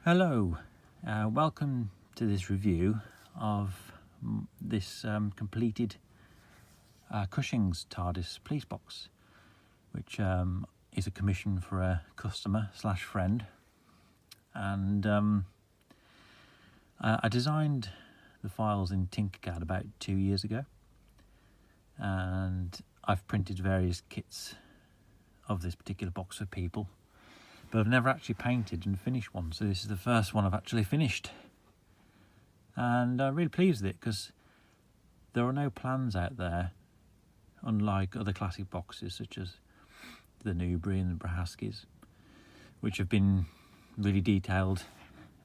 Hello, welcome to this review of this completed Cushing's T.A.R.D.I.S police box, which is a commission for a customer / friend. And I designed the files in Tinkercad about 2 years ago, and I've printed various kits of this particular box for people, but I've never actually painted and finished one, so this is the first one I've actually finished. And I'm really pleased with it because there are no plans out there, unlike other classic boxes such as the Newbury and the Brahaskis, which have been really detailed,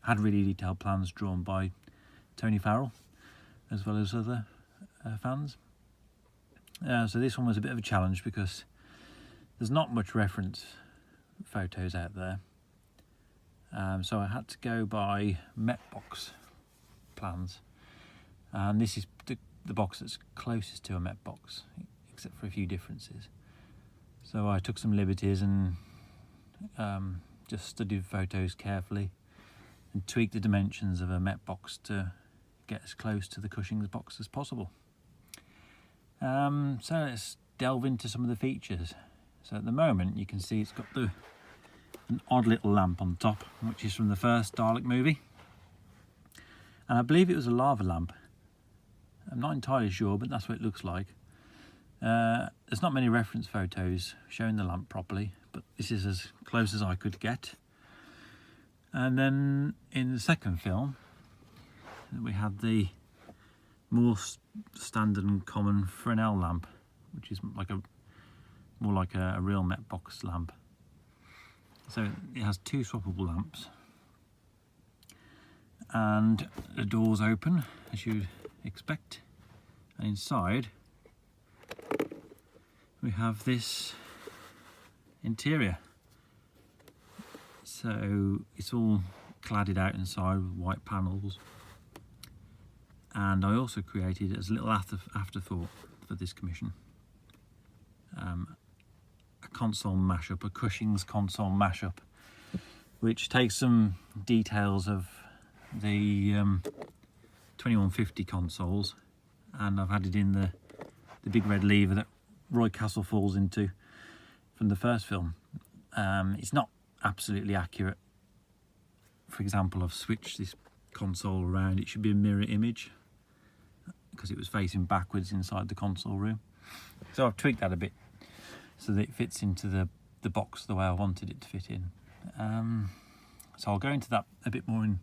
had really detailed plans drawn by Tony Farrell as well as other fans. So this one was a bit of a challenge because there's not much reference photos out there, so I had to go by Metbox plans, and this is the box that's closest to a Metbox, except for a few differences. So I took some liberties and just studied photos carefully and tweaked the dimensions of a Metbox to get as close to the Cushing's box as possible. So let's delve into some of the features. So at the moment you can see it's got an odd little lamp on top, which is from the first Dalek movie, and I believe it was a lava lamp. I'm not entirely sure, but that's what it looks like. There's not many reference photos showing the lamp properly, but this is as close as I could get. And then in the second film we had the more standard and common Fresnel lamp, which is more like a real Metbox lamp. So it has two swappable lamps, and the doors open as you'd expect, and inside we have this interior. So it's all cladded out inside with white panels, and I also created as a little afterthought for this commission a console mashup, a Cushing's console mashup, which takes some details of the 2150 consoles, and I've added in the big red lever that Roy Castle falls into from the first film. It's not absolutely accurate. For example, I've switched this console around. It should be a mirror image because it was facing backwards inside the console room. So I've tweaked that a bit so that it fits into the box the way I wanted it to fit in. So I'll go into that a bit more in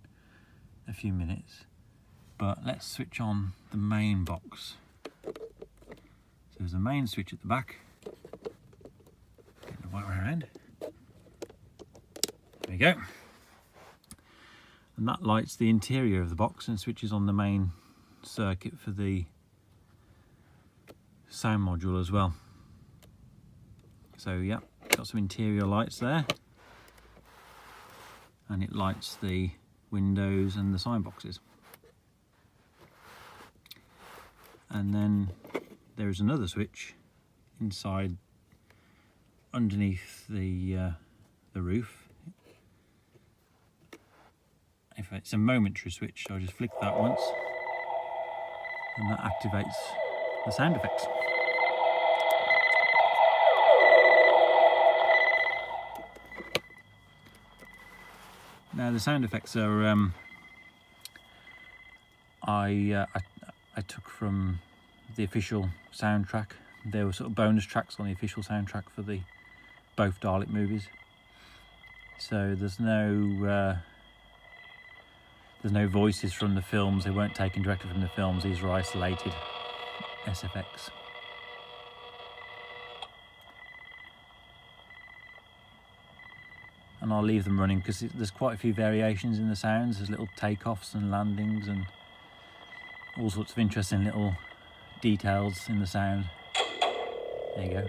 a few minutes, but let's switch on the main box. So there's a main switch at the back. Get the right way around. There we go. And that lights the interior of the box and switches on the main circuit for the sound module as well. So yeah, got some interior lights there, and it lights the windows and the sign boxes. And then there is another switch inside underneath the roof. If it's a momentary switch, so I'll just flick that once and that activates the sound effects. Now the sound effects are I took from the official soundtrack. There were sort of bonus tracks on the official soundtrack for both Dalek movies. So there's no voices from the films. They weren't taken directly from the films. These are isolated SFX. And I'll leave them running because there's quite a few variations in the sounds. There's little takeoffs and landings and all sorts of interesting little details in the sound. There you go.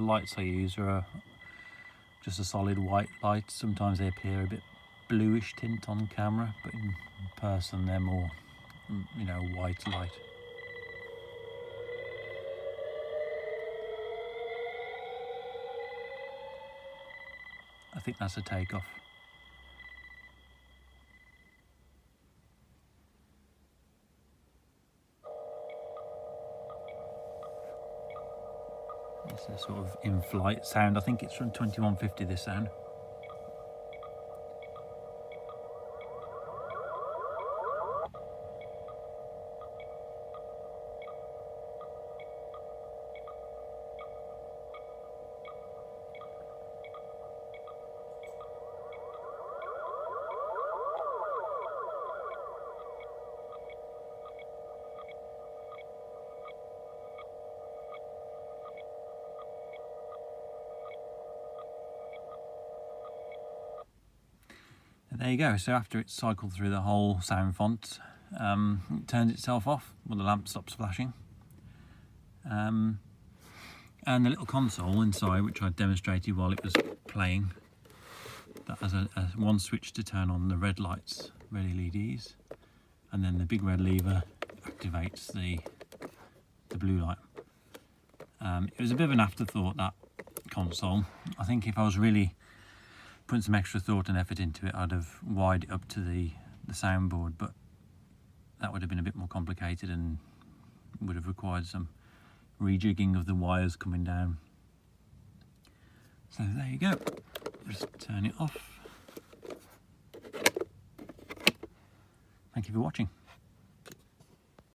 lights I use are just a solid white light. Sometimes they appear a bit bluish tint on camera, but in person they're more, you know, white light. I think that's a takeoff. It's a sort of in-flight sound. I think it's from 2150, this sound. And there you go. So after it's cycled through the whole sound font, it turns itself off when the lamp stops flashing. And the little console inside, which I demonstrated while it was playing, that has a one switch to turn on the red lights, red LEDs, and then the big red lever activates the blue light. It was a bit of an afterthought, that console. I think if I was really putting some extra thought and effort into it, I'd have wired it up to the soundboard, but that would have been a bit more complicated and would have required some rejigging of the wires coming down. So there you go. Just turn it off. Thank you for watching.